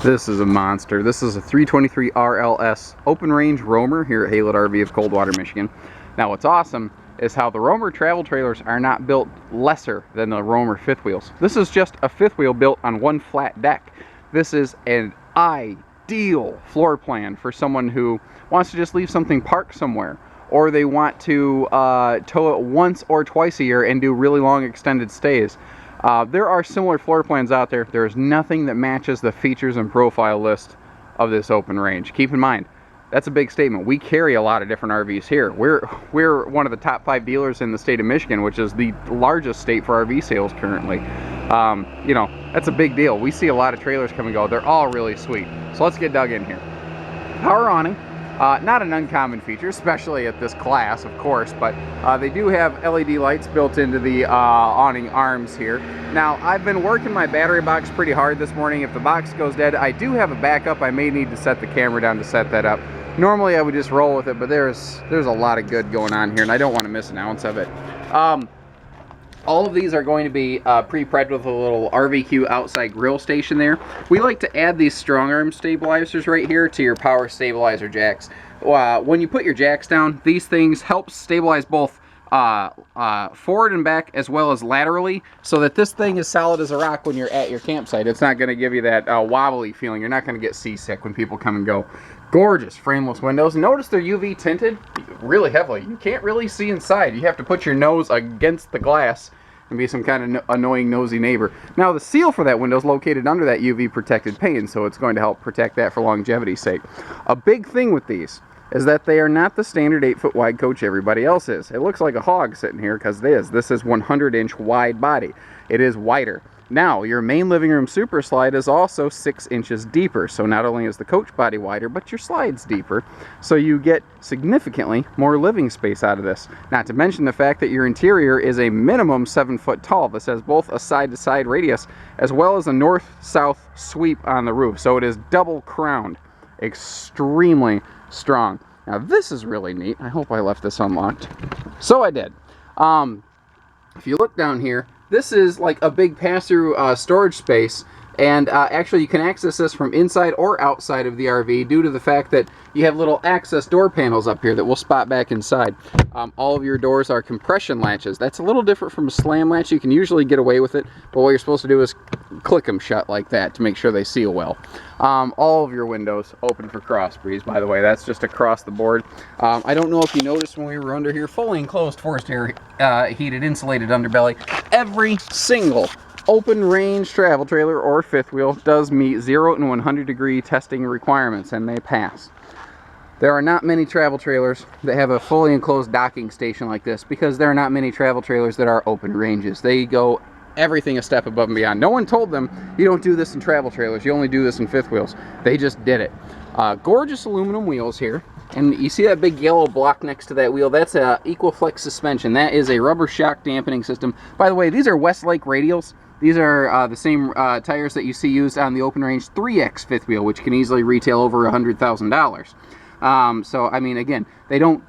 This is a monster. This is a 323 RLS open range roamer here at Haylett RV of Coldwater, Michigan. Now what's awesome is how the roamer travel trailers are not built lesser than the roamer fifth wheels. This is just a fifth wheel built on one flat deck. This is an ideal floor plan for someone who wants to just leave something parked somewhere, or they want to tow it once or twice a year and do really long extended stays. There are similar floor plans out there. There's nothing that matches the features and profile list of this open range. Keep in mind, that's a big statement. We carry a lot of different RVs here. We're one of the top 5 dealers in the state of Michigan, which is the largest state for RV sales currently. You know, that's a big deal. We see a lot of trailers come and go. They're all really sweet. So let's get dug in here. Power awning. Not an uncommon feature, especially at this class, of course, but they do have LED lights built into the awning arms here. Now, I've been working my battery box pretty hard this morning. If the box goes dead, I do have a backup. I may need to set the camera down to set that up. Normally, I would just roll with it, but there's a lot of good going on here, and I don't want to miss an ounce of it. All of these are going to be pre-prepped with a little RVQ outside grill station there. We like to add these strong arm stabilizers right here to your power stabilizer jacks. When you put your jacks down, these things help stabilize both forward and back as well as laterally, so that this thing is solid as a rock when you're at your campsite. It's not going to give you that wobbly feeling. You're not going to get seasick when people come and go. Gorgeous frameless windows. Notice they're UV tinted really heavily. You can't really see inside. You have to put your nose against the glass and be some kind of annoying nosy neighbor. Now the seal for that window is located under that UV protected pane, so it's going to help protect that for longevity's sake. A big thing with these is that they are not the standard 8-foot wide coach everybody else is. It looks like a hog sitting here because it is. This is 100-inch wide body. It is wider. Now, your main living room super slide is also 6 inches deeper. So not only is the coach body wider, but your slide's deeper. So you get significantly more living space out of this. Not to mention the fact that your interior is a minimum 7 foot tall. This has both a side-to-side radius as well as a north-south sweep on the roof. So it is double crowned. Extremely strong. Now this is really neat. I hope I left this unlocked. So I did. If you look down here, this is like a big pass-through storage space, and actually you can access this from inside or outside of the RV due to the fact that you have little access door panels up here that will spot back inside. All of your doors are compression latches. That's a little different from a slam latch. You can usually get away with it, but what you're supposed to do is click them shut like that to make sure they seal well. All of your windows open for cross breeze, by the way. That's just across the board. I don't know if you noticed when we were under here, fully enclosed forced air heated insulated underbelly. Every single open range travel trailer or fifth wheel does meet 0 and 100 degree testing requirements, and they pass. There are not many travel trailers that have a fully enclosed docking station like this, because there are not many travel trailers that are open ranges. They go everything a step above and beyond. No one told them you don't do this in travel trailers, you only do this in fifth wheels. They just did it. Gorgeous aluminum wheels here, and you see that big yellow block next to that wheel? That's a Equiflex suspension. That is a rubber shock dampening system. By the way, these are Westlake radials. These are the same tires that you see used on the open range 3X fifth wheel, which can easily retail over $100,000. So I mean, again, they don't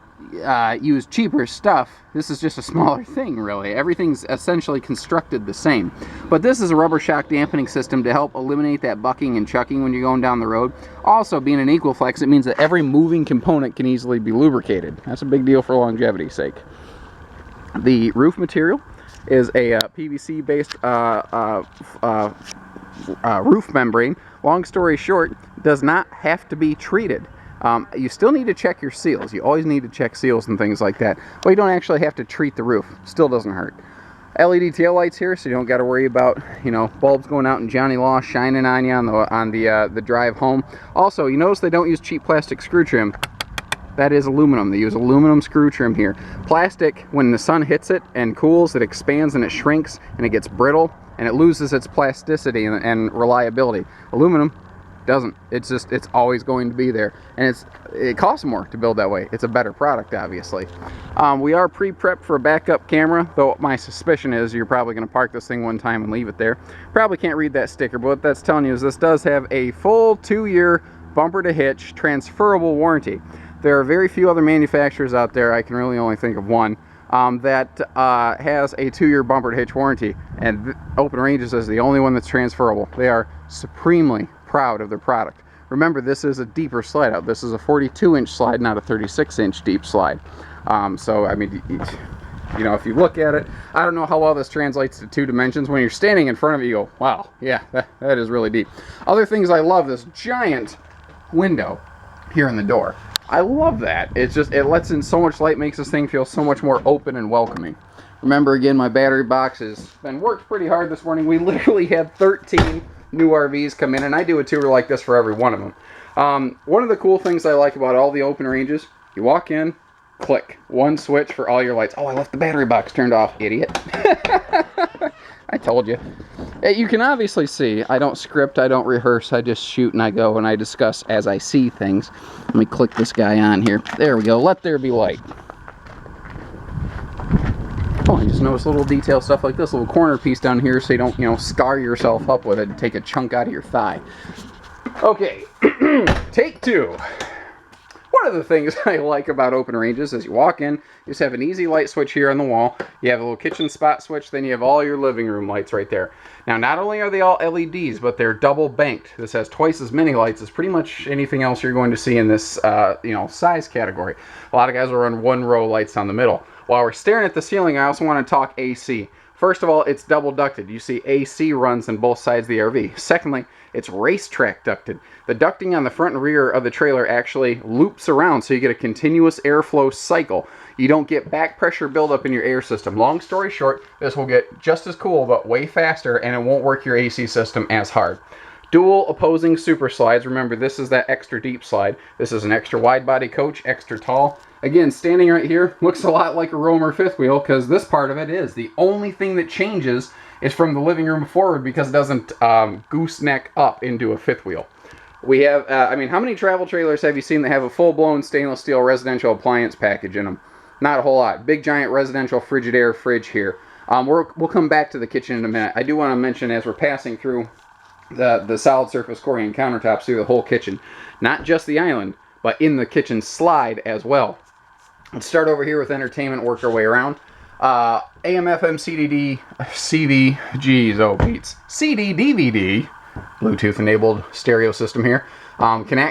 use cheaper stuff. This is just a smaller thing, really. Everything's essentially constructed the same. But this is a rubber shock dampening system to help eliminate that bucking and chucking when you're going down the road. Also, being an Equiflex, it means that every moving component can easily be lubricated. That's a big deal for longevity's sake. The roof material is a PVC-based roof membrane. Long story short, does not have to be treated. You still need to check your seals. You always need to check seals and things like that, but you don't actually have to treat the roof. Still doesn't hurt. LED tail lights here, so you don't got to worry about, you know, bulbs going out and Johnny Law shining on you on the drive home. Also, you notice they don't use cheap plastic screw trim. That is aluminum. They use aluminum screw trim here. Plastic, when the sun hits it and cools, it expands and it shrinks and it gets brittle and it loses its plasticity and reliability. Aluminum doesn't. It's always going to be there, and it costs more to build that way. It's a better product, obviously. We are pre-prepped for a backup camera, though my suspicion is you're probably going to park this thing one time and leave it there. Probably can't read that sticker, but what that's telling you is this does have a full 2-year bumper to hitch transferable warranty. There are very few other manufacturers out there, I can really only think of one, that has a 2-year bumper to hitch warranty, and Open Ranges is the only one that's transferable. They are supremely proud of their product. Remember, this is a deeper slide out. This is a 42-inch slide, not a 36-inch deep slide. So, I mean, you know, if you look at it, I don't know how well this translates to 2 dimensions. When you're standing in front of it, you go, wow, yeah, that is really deep. Other things I love, this giant window here in the door. I love that. It's just, it lets in so much light, makes this thing feel so much more open and welcoming. Remember, again, my battery box has been worked pretty hard this morning. We literally had 13 new RVs come in, and I do a tour like this for every one of them. One of the cool things I like about all the open ranges, you walk in, click, one switch for all your lights. Oh, I left the battery box turned off, idiot. I told you. You can obviously see, I don't script, I don't rehearse, I just shoot and I go and I discuss as I see things. Let me click this guy on here. There we go, let there be light. Oh, I just noticed little detail stuff like this, little corner piece down here so you don't, you know, scar yourself up with it and take a chunk out of your thigh. Okay, take 2. One of the things I like about open ranges is you walk in, you just have an easy light switch here on the wall, you have a little kitchen spot switch, then you have all your living room lights right there. Now, not only are they all LEDs, but they're double banked. This has twice as many lights as pretty much anything else you're going to see in this, you know, size category. A lot of guys will run 1 row lights down the middle. While we're staring at the ceiling, I also want to talk AC. First of all, it's double ducted. You see AC runs on both sides of the RV. Secondly, it's racetrack ducted. The ducting on the front and rear of the trailer actually loops around, so you get a continuous airflow cycle. You don't get back pressure buildup in your air system. Long story short, this will get just as cool, but way faster, and it won't work your AC system as hard. Dual opposing super slides. Remember, this is that extra deep slide. This is an extra wide body coach, extra tall. Again, standing right here looks a lot like a Romer fifth wheel because this part of it is. The only thing that changes is from the living room forward because it doesn't gooseneck up into a fifth wheel. We have, I mean, how many travel trailers have you seen that have a full-blown stainless steel residential appliance package in them? Not a whole lot. Big giant residential Frigidaire fridge here. We'll come back to the kitchen in a minute. I do want to mention as we're passing through the solid surface Corian countertops through the whole kitchen, not just the island, but in the kitchen slide as well. Let's start over here with entertainment, work our way around. AM, FM, CD, DVD, Bluetooth enabled stereo system here.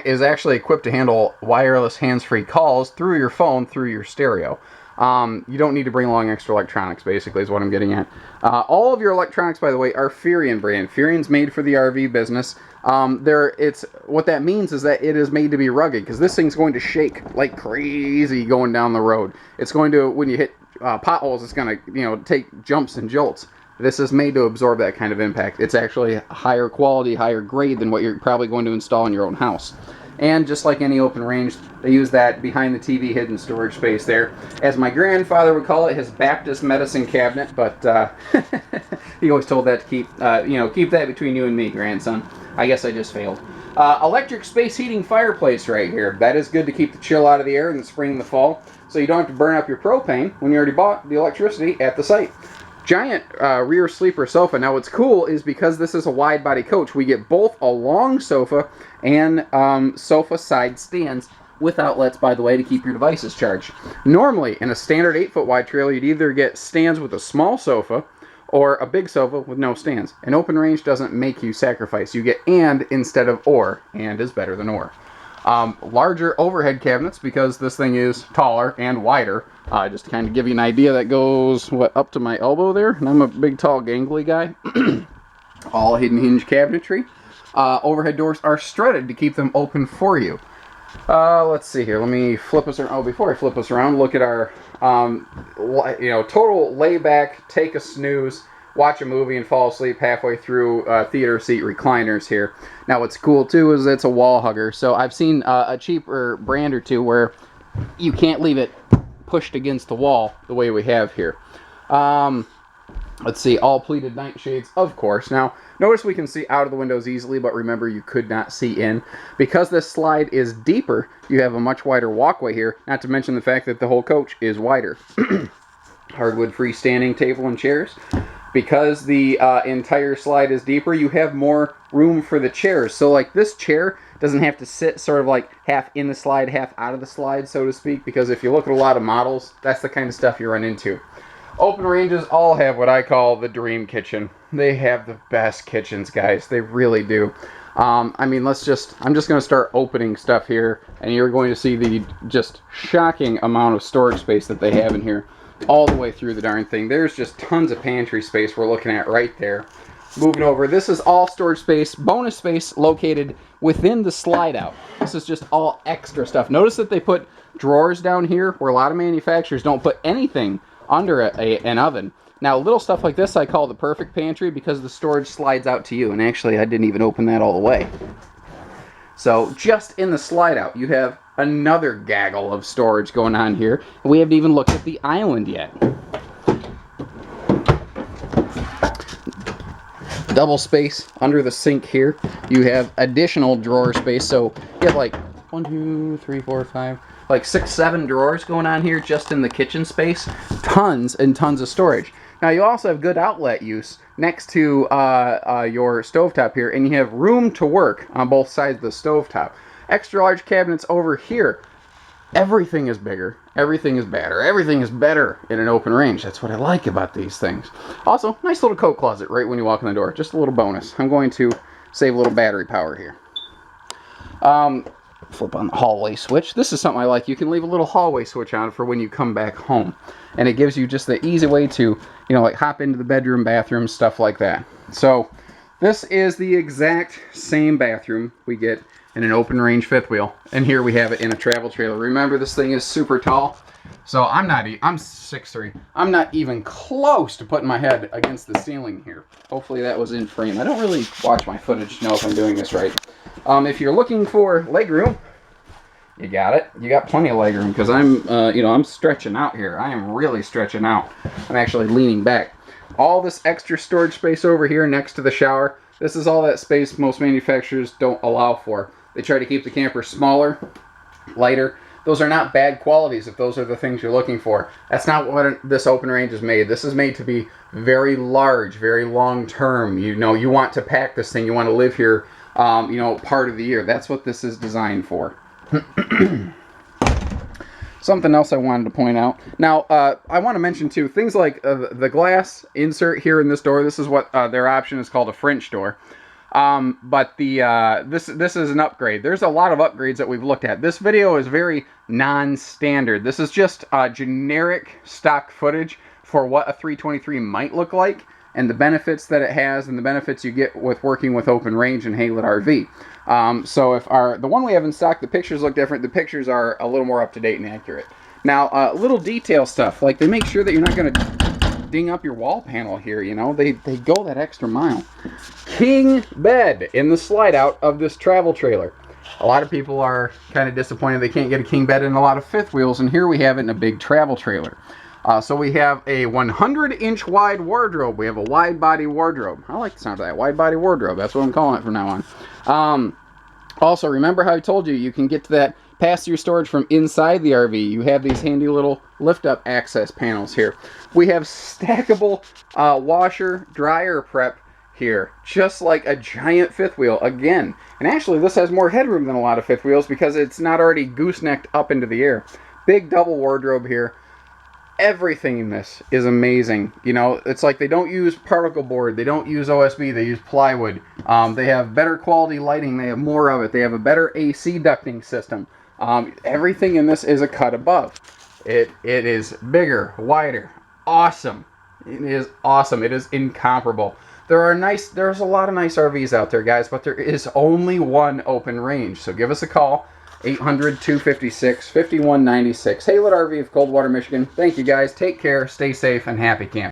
Is actually equipped to handle wireless hands-free calls through your phone, through your stereo. You don't need to bring along extra electronics, basically, is what I'm getting at. All of your electronics, by the way, are Furion brand. Furion's made for the RV business. What that means is that it is made to be rugged, because this thing's going to shake like crazy going down the road. It's going to, when you hit potholes, it's going to, you know, take jumps and jolts. This is made to absorb that kind of impact. It's actually higher quality, higher grade than what you're probably going to install in your own house. And just like any open range, they use that behind the TV hidden storage space there. As my grandfather would call it, his Baptist medicine cabinet, but he always told that to keep that between you and me, grandson. I guess I just failed. Electric space heating fireplace right here. That is good to keep the chill out of the air in the spring and the fall, so you don't have to burn up your propane when you already bought the electricity at the site. Giant rear sleeper sofa. Now what's cool is because this is a wide body coach, we get both a long sofa and sofa side stands with outlets, by the way, to keep your devices charged. Normally, in a standard 8-foot wide trailer, you'd either get stands with a small sofa or a big sofa with no stands. An open range doesn't make you sacrifice. You get and instead of or. And is better than or. Larger overhead cabinets because this thing is taller and wider. Just to kind of give you an idea, that goes, up to my elbow there? And I'm a big, tall, gangly guy. All hidden hinge cabinetry. Overhead doors are strutted to keep them open for you. Let's see here. Let me flip us around. Oh, before I flip us around, look at our, total layback, take a snooze, watch a movie and fall asleep halfway through theater seat recliners here. Now what's cool too is it's a wall hugger. So I've seen a cheaper brand or two where you can't leave it pushed against the wall the way we have here. Let's see, all pleated nightshades, of course. Now, notice we can see out of the windows easily, but remember you could not see in. Because this slide is deeper, you have a much wider walkway here, not to mention the fact that the whole coach is wider. Hardwood freestanding table and chairs. Because the entire slide is deeper, you have more room for the chairs. So like this chair doesn't have to sit sort of like half in the slide, half out of the slide, so to speak, because if you look at a lot of models, that's the kind of stuff you run into. Open ranges all have what I call the dream kitchen. They have the best kitchens, guys. They really do. I mean, I'm just going to start opening stuff here, and you're going to see the just shocking amount of storage space that they have in here all the way through the darn thing. There's just tons of pantry space we're looking at right there. Moving over, this is all storage space, bonus space located within the slide out. This is just all extra stuff. Notice that they put drawers down here where a lot of manufacturers don't put anything under an oven. Now, little stuff like this I call the perfect pantry because the storage slides out to you. And actually, I didn't even open that all the way. So just in the slide out, you have another gaggle of storage going on here. And we haven't even looked at the island yet. Double space under the sink here. You have additional drawer space. So you have like 1, 2, 3, 4, 5, like 6, 7 drawers going on here just in the kitchen space. Tons and tons of storage. Now you also have good outlet use next to your stovetop here, and you have room to work on both sides of the stovetop. Extra large cabinets over here. Everything is bigger, everything is better, everything is better in an open range. That's what I like about these things. Also, nice little coat closet right when you walk in the door. Just a little bonus. I'm going to save a little battery power here. Flip on the hallway switch. This is something I like. You can leave a little hallway switch on for when you come back home. And it gives you just the easy way to, you know, like hop into the bedroom, bathroom, stuff like that. So this is the exact same bathroom we get in an open range fifth wheel. And here we have it in a travel trailer. Remember, this thing is super tall. So I'm 6'3". I'm not even close to putting my head against the ceiling here. Hopefully that was in frame. I don't really watch my footage to know if I'm doing this right. If you're looking for leg room, you got it. You got plenty of leg room because I'm stretching out here. I am really stretching out. I'm actually leaning back. All this extra storage space over here next to the shower. This is all that space most manufacturers don't allow for. They try to keep the camper smaller, lighter. Those are not bad qualities if those are the things you're looking for. That's not what this open range is made. This is made to be very large, very long term. You know, you want to pack this thing. You want to live here, part of the year. That's what this is designed for. Something else I wanted to point out. Now, I want to mention too, things like the glass insert here in this door. This is what their option is called, a French door. But this is an upgrade. There's a lot of upgrades that we've looked at. This video is very non-standard. This is just generic stock footage for what a 323 might look like, and the benefits that it has, and the benefits you get with working with open range and Haylett RV. So if the one we have in stock, the pictures look different. The pictures are a little more up to date and accurate. Now, little detail stuff, like they make sure that you're not going to ding up your wall panel here, you know. They go that extra mile. King bed in the slide out of this travel trailer. A lot of people are kind of disappointed they can't get a king bed in a lot of fifth wheels, and here we have it in a big travel trailer. So we have a 100-inch wide wardrobe. We have a wide body wardrobe. I like the sound of that. Wide body wardrobe. That's what I'm calling it from now on. Also, remember how I told you you can get to that pass-through storage from inside the RV. You have these handy little lift-up access panels here. We have stackable washer dryer prep here, just like a giant fifth wheel again. And actually, this has more headroom than a lot of fifth wheels because it's not already goosenecked up into the air. Big double wardrobe here. Everything in this is amazing. You know, it's like they don't use particle board, they don't use OSB, they use plywood. They have better quality lighting, they have more of it, they have a better AC ducting system. Everything in this is a cut above. It is bigger, wider, awesome. It is awesome. It is incomparable. There's a lot of nice RVs out there, guys, but there is only one open range. So give us a call. 800-256-5196. Haylett RV of Coldwater, Michigan. Thank you, guys. Take care, stay safe, and happy camping.